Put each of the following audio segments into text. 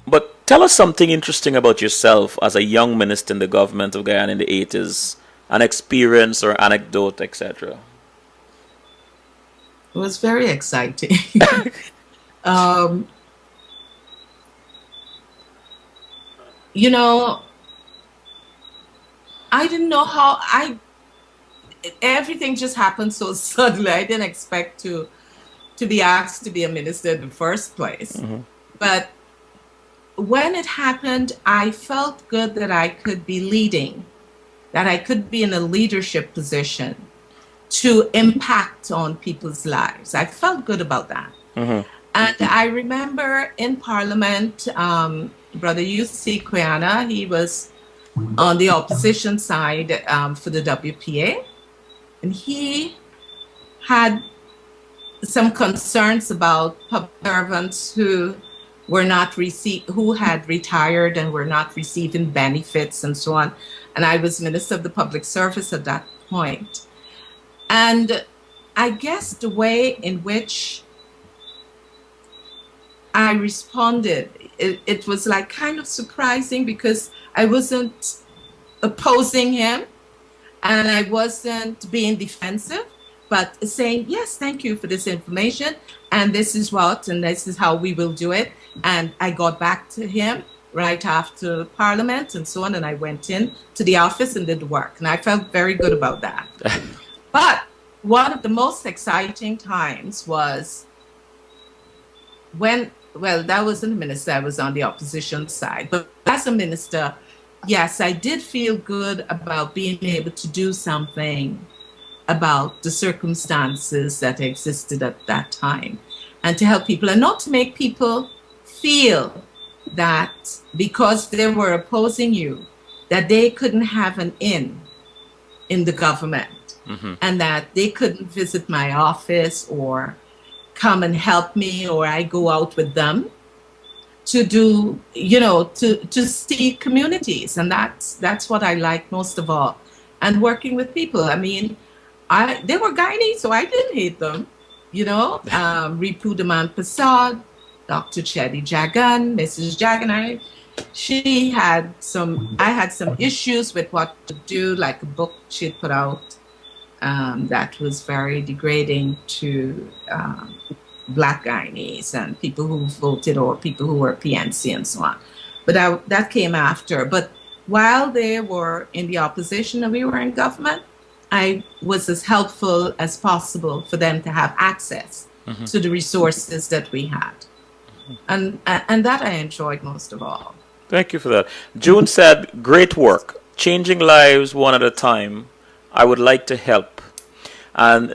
But tell us something interesting about yourself as a young minister in the government of Guyana in the 80s, an experience or anecdote, etc. It was very exciting. um, you know, I didn't know everything just happened so suddenly. I didn't expect to be asked to be a minister in the first place. Mm-hmm. But when it happened, I felt good that I could be leading, that I could be in a leadership position to impact on people's lives. I felt good about that. Mm-hmm. And I remember in Parliament, Brother U.C. Quiana, he was on the opposition side for the WPA, and he had some concerns about public servants who had retired and were not receiving benefits and so on. And I was Minister of the Public Service at that point. And I guess the way in which I responded, it was like kind of surprising, because I wasn't opposing him and I wasn't being defensive, but saying, yes, thank you for this information, and this is how we will do it. And I got back to him right after Parliament and so on, and I went in to the office and did the work, and I felt very good about that. But one of the most exciting times was that wasn't a minister, I was on the opposition side. But as a minister, yes, I did feel good about being able to do something about the circumstances that existed at that time, and to help people, and not to make people feel that because they were opposing you, that they couldn't have an in the government, mm-hmm. and that they couldn't visit my office or come and help me, or I go out with them to do, to see communities. And that's what I like most of all. And working with people. I mean, they were Guyanese, so I didn't hate them, Ripu Daman Prasad, Dr. Chedi Jagan, Mrs. Jagan. I had some issues with what to do, like a book she had put out that was very degrading to Black Guyanese and people who voted, or people who were PNC and so on. But that came after. But while they were in the opposition and we were in government, I was as helpful as possible for them to have access mm-hmm. to the resources that we had. And that I enjoyed most of all. Thank you for that. June said, great work. Changing lives one at a time. I would like to help. And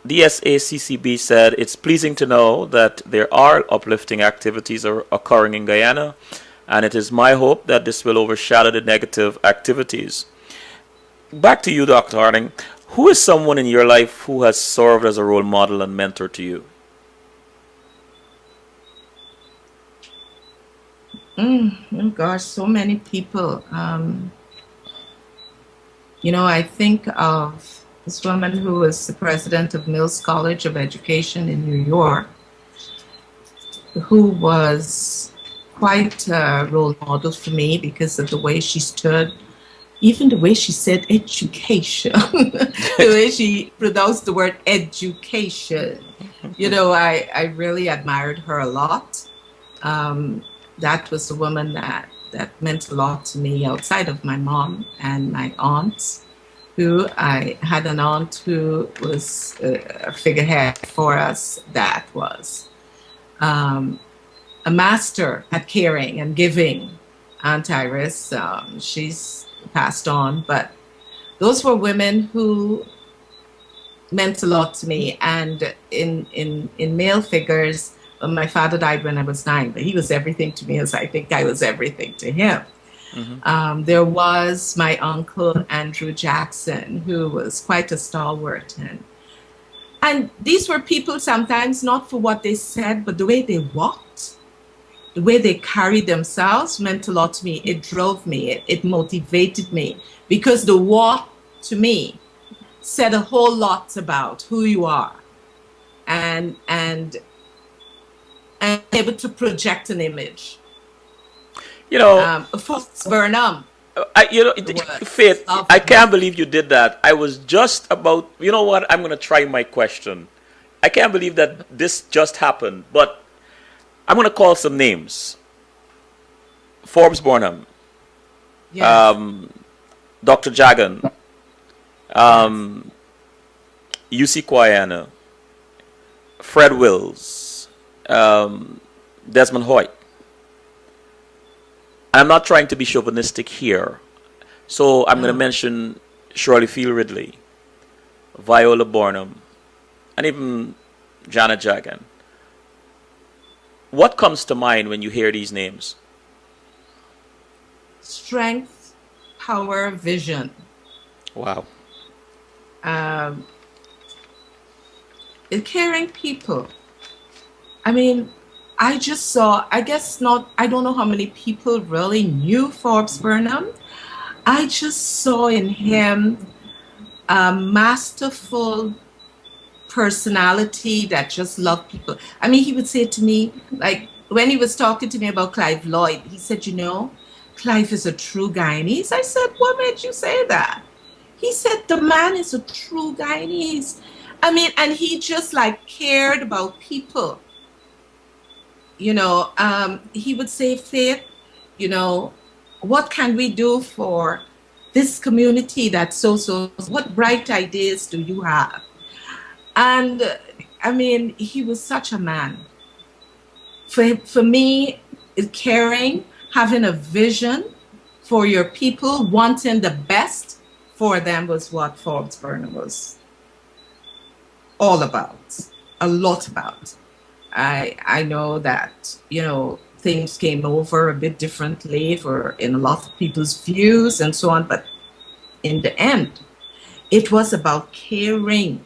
DSACCB said, it's pleasing to know that there are uplifting activities occurring in Guyana, and it is my hope that this will overshadow the negative activities. Back to you, Dr. Harding. Who is someone in your life who has served as a role model and mentor to you? Oh gosh, so many people. I think of this woman who was the president of Mills College of Education in New York, who was quite a role model for me because of the way she stood, even the way she said education, the way she pronounced the word education. I really admired her a lot. That was the woman that that meant a lot to me outside of my mom and my aunts, who I had an aunt who was a figurehead for us that was a master at caring and giving. Aunt Iris, she's passed on, but those were women who meant a lot to me. And in male figures, my father died when I was 9, but he was everything to me as I think I was everything to him. Mm-hmm. There was my uncle, Andrew Jackson, who was quite a stalwart. And these were people sometimes not for what they said, but the way they walked, the way they carried themselves meant a lot to me. It drove me, it motivated me, because the walk to me said a whole lot about who you are and able to project an image. You know, Forbes Burnham. Faith, I can't believe you did that. I was just about, you know what, I'm going to try my question. I can't believe that this just happened, but I'm going to call some names. Forbes Burnham. Yes. Dr. Jagan. UC Quayana. Fred Wills. Desmond Hoyt. I'm not trying to be chauvinistic here, so I'm going to mention Shirley Field Ridley, Viola Burnham, and even Janet Jagan. What comes to mind when you hear these names? Strength, power, vision. Wow. Caring people. I mean, I just saw, I guess not, I don't know how many people really knew Forbes Burnham. I just saw in him a masterful personality that just loved people. I mean, he would say to me, like, when he was talking to me about Clive Lloyd, he said, you know, Clive is a true Guyanese. I said, what made you say that? He said, the man is a true Guyanese. I mean, and he just like cared about people. You know, he would say, Faith, you know, what can we do for this community that's so, what bright ideas do you have? And I mean, he was such a man. For me, caring, having a vision for your people, wanting the best for them was what Forbes Burnham was all about, a lot about. I know that, you know, things came over a bit differently in a lot of people's views and so on, but in the end, it was about caring,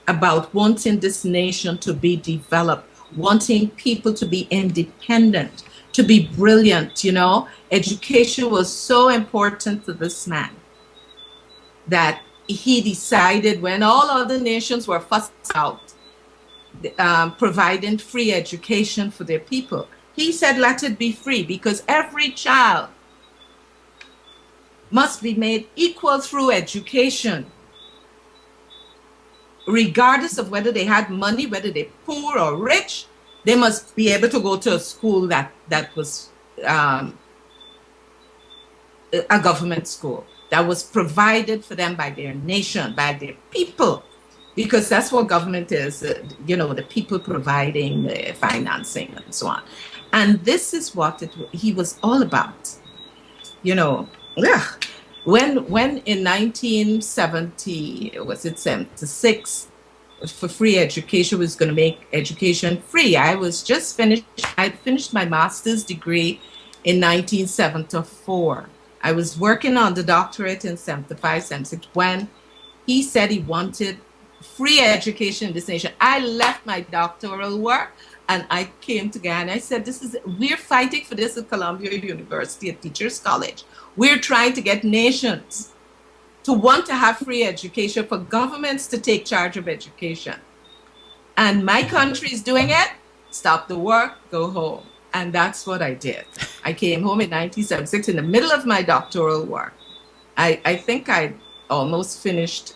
about wanting this nation to be developed, wanting people to be independent, to be brilliant, you know. Education was so important to this man that he decided when all other nations were fussed out, providing free education for their people. He said, let it be free, because every child must be made equal through education, regardless of whether they had money, whether they're poor or rich. They must be able to go to a school that was a government school that was provided for them by their nation, by their people. Because that's what government is, you know, the people providing the financing and so on. And this is what he was all about. You know, when in 1970, was it 76, for free education was going to make education free. I finished my master's degree in 1974. I was working on the doctorate in 75, 76, when he said he wanted free education in this nation. I left my doctoral work and I came to Ghana. I said, we're fighting for this at Columbia University, at Teachers College. We're trying to get nations to want to have free education, for governments to take charge of education. And my country is doing it. Stop the work, go home. And that's what I did. I came home in 1976 in the middle of my doctoral work. I think I almost finished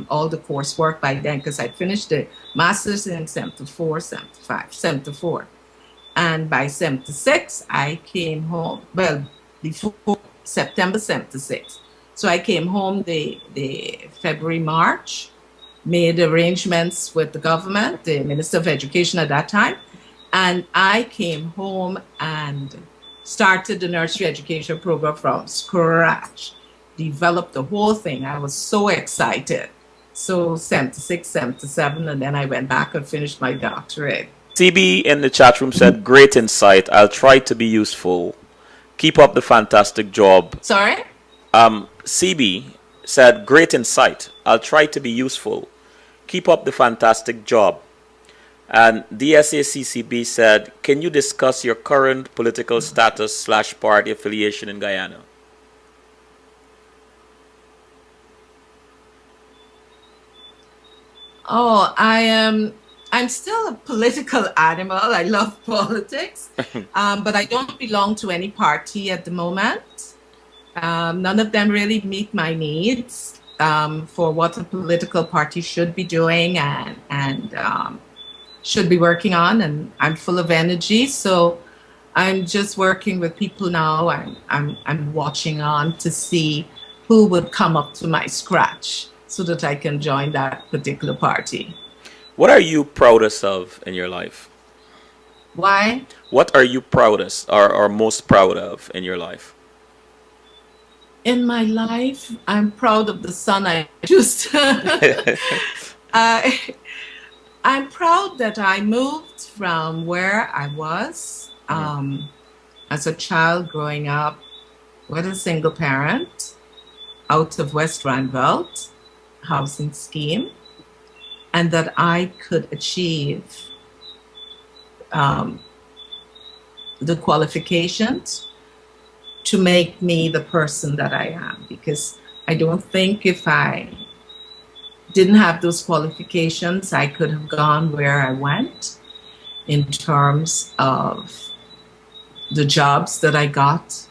all the coursework by then, because I finished the master's in 74, 75, 74. And by 76, I came home. Well, before September 76. So I came home the February, March, made arrangements with the government, the Minister of Education at that time, and I came home and started the nursery education program from scratch, developed the whole thing. I was so excited. So 76, 77, and then I went back and finished my doctorate. CB in the chat room said, great insight. I'll try to be useful. Keep up the fantastic job. Sorry? CB said, great insight. I'll try to be useful. Keep up the fantastic job. And DSACCB said, can you discuss your current political status / party affiliation in Guyana? Oh, I'm still a political animal. I love politics, but I don't belong to any party at the moment. None of them really meet my needs for what a political party should be doing and should be working on. And I'm full of energy, so I'm just working with people now. I'm watching on to see who would come up to my scratch so that I can join that particular party. What are you proudest of in your life? Why? What are you proudest or most proud of in your life? In my life, I'm proud of the son I produced. I'm proud that I moved from where I was as a child growing up with a single parent out of West Randveld housing scheme, and that I could achieve the qualifications to make me the person that I am. Because I don't think if I didn't have those qualifications, I could have gone where I went in terms of the jobs that I got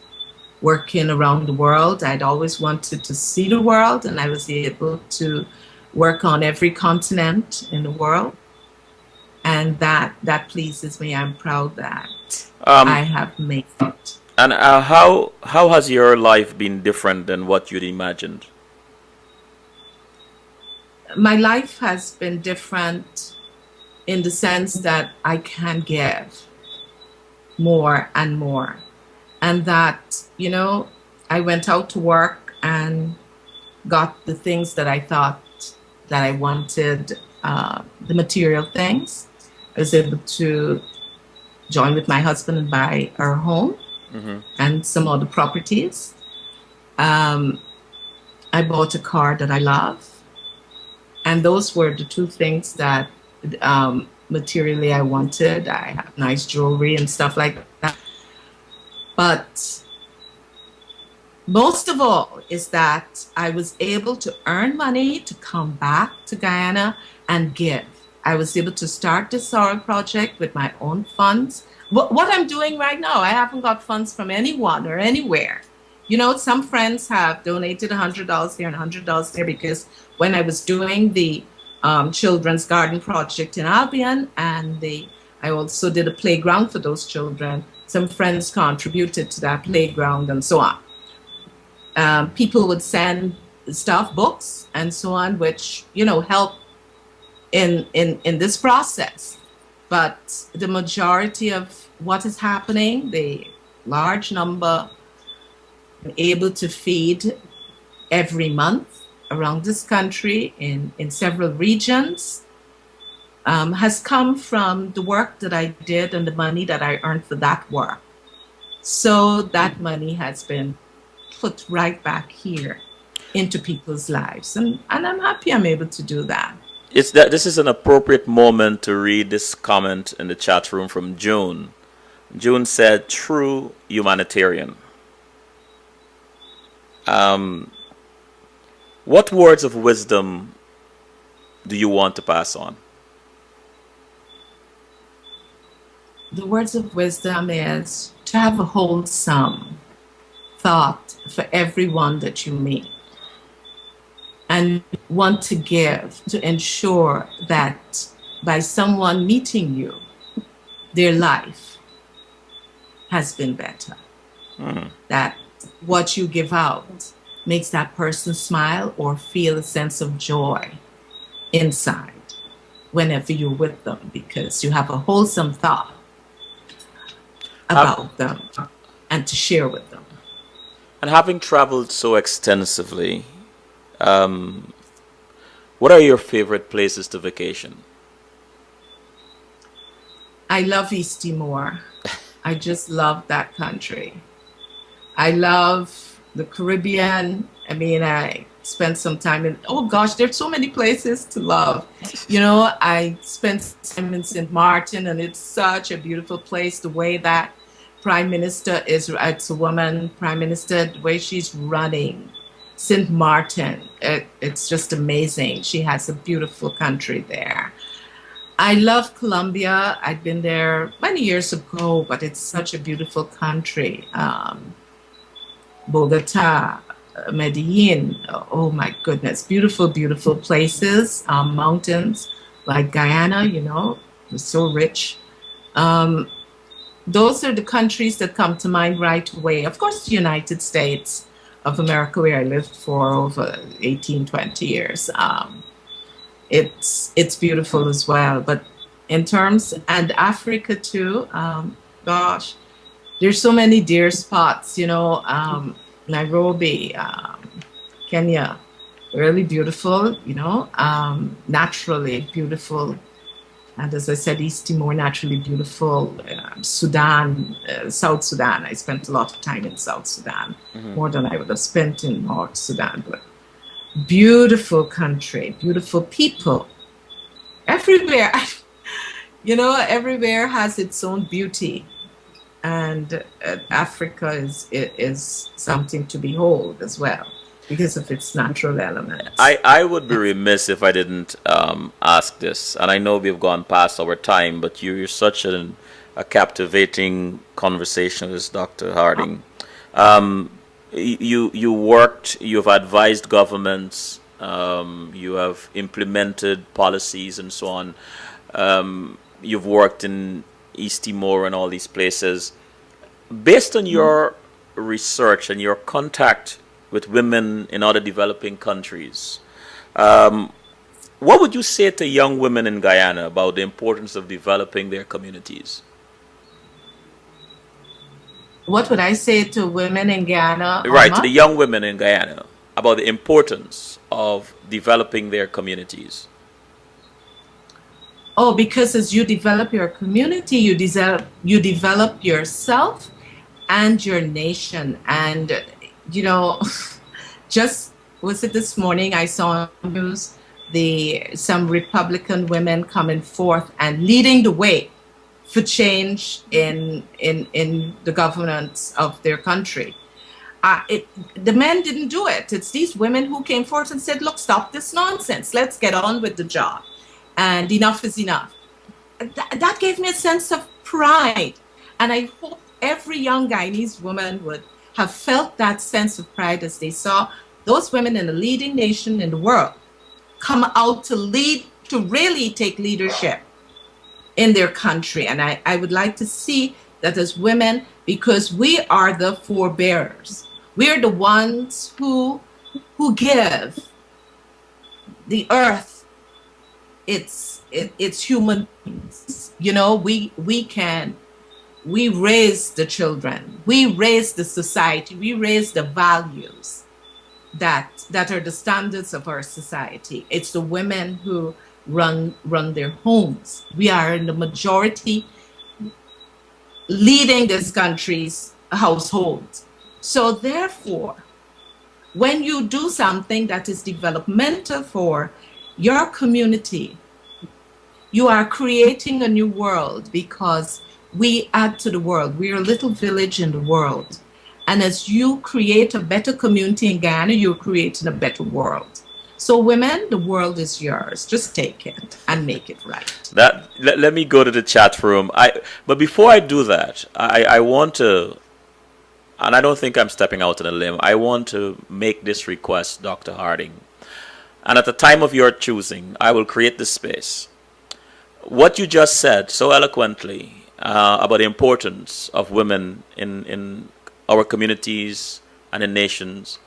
working around the world. I'd always wanted to see the world, and I was able to work on every continent in the world. And that pleases me. I'm proud that I have made it. And how has your life been different than what you'd imagined? My life has been different in the sense that I can give more and more. And that, you know, I went out to work and got the things that I thought that I wanted, the material things. I was able to join with my husband and buy our home and some other properties. I bought a car that I love. And those were the two things that materially I wanted. I have nice jewelry and stuff like that. But most of all is that I was able to earn money to come back to Guyana and give. I was able to start the soil project with my own funds. What I'm doing right now, I haven't got funds from anyone or anywhere. You know, some friends have donated $100 here and $100 there, because when I was doing the children's garden project in Albion, and I also did a playground for those children, some friends contributed to that playground and so on. People would send stuff, books and so on, which, you know, help in this process. But the majority of what is happening, the large number able to feed every month around this country in several regions, has come from the work that I did and the money that I earned for that work. So that money has been put right back here into people's lives. And I'm happy I'm able to do that. This is an appropriate moment to read this comment in the chat room from June. June said, true humanitarian. What words of wisdom do you want to pass on? The words of wisdom is to have a wholesome thought for everyone that you meet, and want to give to ensure that by someone meeting you, their life has been better. that what you give out makes that person smile or feel a sense of joy inside whenever you're with them, because you have a wholesome thought Have, about them and to share with them. and having traveled so extensively, um, what are your favorite places to vacation? I love East Timor. I just love that country. I love the Caribbean. I mean, I spent some time in, oh gosh, there's so many places to love. You know, I spent time in St. Martin, and it's such a beautiful place. The way that Prime Minister is, it's a woman Prime Minister, the way she's running St. Martin, it's just amazing. She has a beautiful country there. I love Colombia. I've been there many years ago, but it's such a beautiful country. Bogota, Medellin, oh my goodness, beautiful, beautiful places, mountains like Guyana, you know, it's so rich. Those are the countries that come to mind right away. Of course, the United States of America, where I lived for over 18, 20 years. It's beautiful as well. But in terms, and Africa too, gosh, there's so many deer spots, you know, Nairobi, Kenya, really beautiful, you know, naturally beautiful. And as I said, East Timor, naturally beautiful. Sudan, South Sudan, I spent a lot of time in South Sudan, more than I would have spent in North Sudan. But beautiful country, beautiful people, everywhere. You know, everywhere has its own beauty. And Africa is something to behold as well because of its natural elements. I would be remiss if I didn't ask this, and I know we've gone past our time, but you're such a captivating conversationalist, Dr. Harding. You've advised governments, you have implemented policies and so on. You've worked in East Timor and all these places. Based on your research and your contact with women in other developing countries, what would you say to young women in Guyana about the importance of developing their communities? What would I say to women in Guyana? Right, to the young women in Guyana about the importance of developing their communities. Oh, because as you develop your community, you develop yourself and your nation. And, you know, just, was it this morning I saw on news some Republican women coming forth and leading the way for change in the governance of their country. The men didn't do it. It's these women who came forth and said, look, stop this nonsense. Let's get on with the job. And enough is enough. That gave me a sense of pride. And I hope every young Guyanese woman would have felt that sense of pride as they saw those women in a leading nation in the world come out to lead, to really take leadership in their country. And I would like to see that as women, because we are the forebearers. We are the ones who give the earth it's human beings. You know, we raise the children, we raise the society, we raise the values that are the standards of our society. It's the women who run their homes. We are in the majority leading this country's households. So therefore, when you do something that is developmental for your community, you are creating a new world, because we add to the world. We are a little village in the world. And as you create a better community in Guyana, you're creating a better world. So women, the world is yours. Just take it and make it right. Let me go to the chat room. But before I do that, I want to, and I don't think I'm stepping out on a limb, I want to make this request, Dr. Harding. And at the time of your choosing, I will create this space. What you just said so eloquently about the importance of women in our communities, and the nations.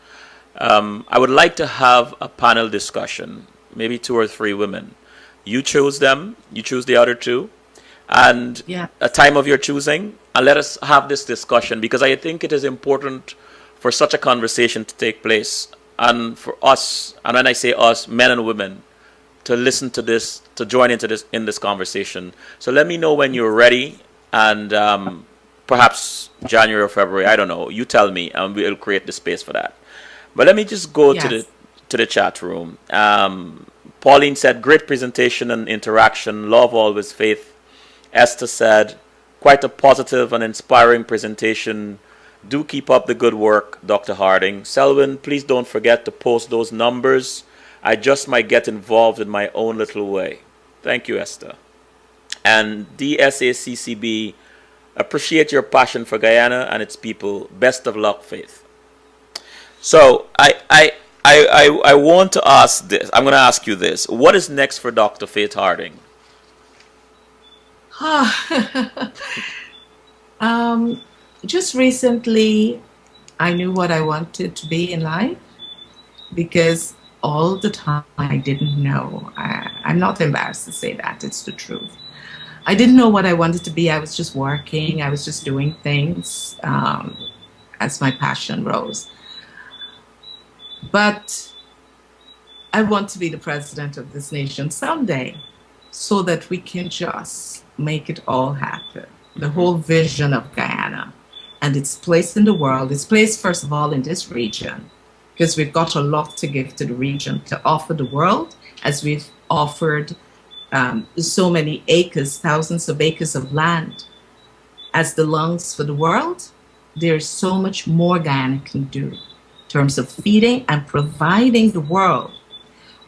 I would like to have a panel discussion, maybe 2 or 3 women. You choose them, you choose the other two, and Yeah. a time of your choosing, and let us have this discussion because I think it is important for such a conversation to take place, and for us, and when I say us, men and women, to listen to this, to join into this in this conversation. So let me know when you're ready, and perhaps January or February. I don't know. You tell me, and we'll create the space for that. But let me just go Yes. to the chat room. Pauline said, "Great presentation and interaction. Love always, Faith." Esther said, "Quite a positive and inspiring presentation. Do keep up the good work, Dr. Harding." Selwyn, please don't forget to post those numbers. I just might get involved in my own little way. Thank you, Esther. And DSACCB, appreciate your passion for Guyana and its people. Best of luck, Faith. So I want to ask this. I'm going to ask you this. What is next for Dr. Faith Harding? Just recently, I knew what I wanted to be in life because all the time I didn't know. I'm not embarrassed to say that. It's the truth. I didn't know what I wanted to be. I was just working. I was just doing things as my passion rose. But I want to be the president of this nation someday so that we can just make it all happen. The whole vision of Guyana and its place in the world, its place, first of all, in this region, because we've got a lot to give to the region, to offer the world, as we've offered so many acres, thousands of acres of land as the lungs for the world. There's so much more Guyana can do in terms of feeding and providing the world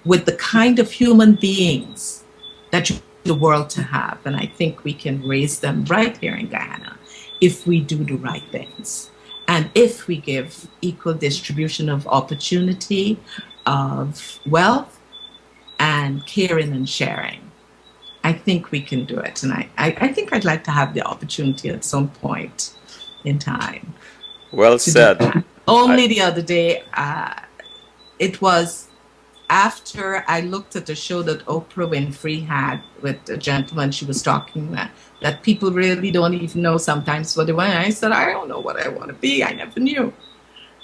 with the kind of human beings that you want the world to have. And I think we can raise them right here in Guyana if we do the right things. And if we give equal distribution of opportunity, of wealth, and caring and sharing, I think we can do it. And I think I'd like to have the opportunity at some point in time. Well said. Only the other day, it was after I looked at the show that Oprah Winfrey had with the gentleman she was talking about, that people really don't even know sometimes what they want. I said, I don't know what I want to be. I never knew.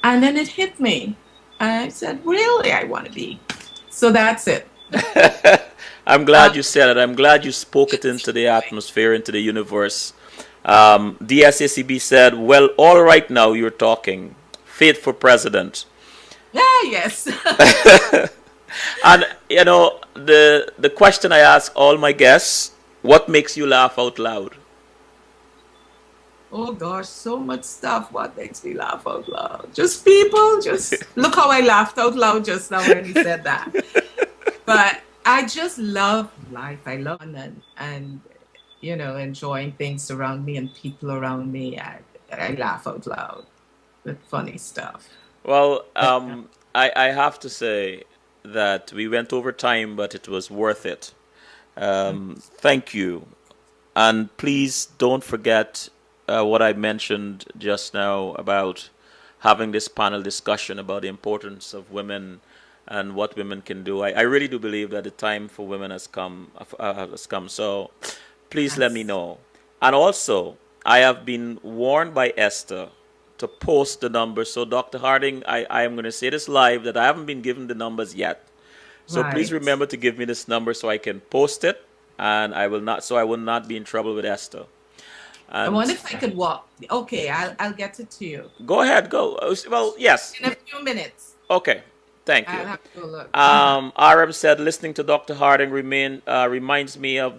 And then it hit me. I said, really, I want to be. So that's it. I'm glad you said it. I'm glad you spoke it into the atmosphere, into the universe. DSACB said, well, all right now you're talking. Faith for president. Yeah, yes. And, you know, the question I ask all my guests, what makes you laugh out loud? Oh, gosh, so much stuff. What makes me laugh out loud? Just people. Just look how I laughed out loud just now when he said that. But I just love life. I love and you know, enjoying things around me and people around me. I laugh out loud with funny stuff. Well, I have to say that we went over time, but it was worth it. Thank you. And please don't forget what I mentioned just now about having this panel discussion about the importance of women and what women can do. I really do believe that the time for women has come. So please let me know. And also, I have been warned by Esther to post the numbers. So Dr. Harding, I am going to say this live that I haven't been given the numbers yet. So please remember to give me this number so I can post it, and I will not be in trouble with Esther. And I wonder if I could walk. Okay, I'll get it to you. Go ahead, go. Well, yes. In a few minutes. Okay, thank you. I'll have to go look. Aram said, listening to Dr. Harding reminds me of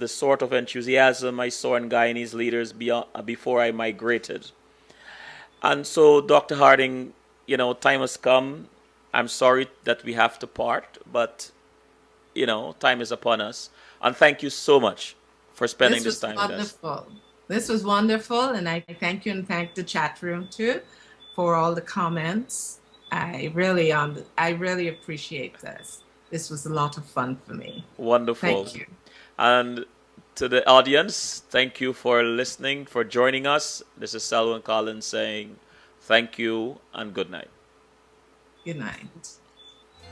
the sort of enthusiasm I saw in Guyanese leaders before I migrated. And so, Dr. Harding, you know, time has come. I'm sorry that we have to part, but, you know, time is upon us. And thank you so much for spending this time with us. This was wonderful, and I thank you and thank the chat room too for all the comments. I really appreciate this. This was a lot of fun for me. Wonderful. Thank you. And To the audience, thank you for listening, for joining us. This is Selwyn Collins saying thank you and good night. Good night.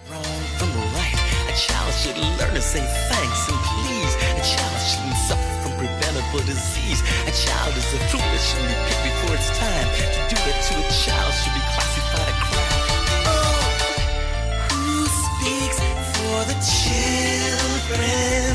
Wrong from right. A child should learn to say thanks and please. A child shouldn't suffer from preventable disease. A child is a fruit that shouldn't be picked before it's time. To do that to a child should be classified a crime. Oh, who speaks for the children?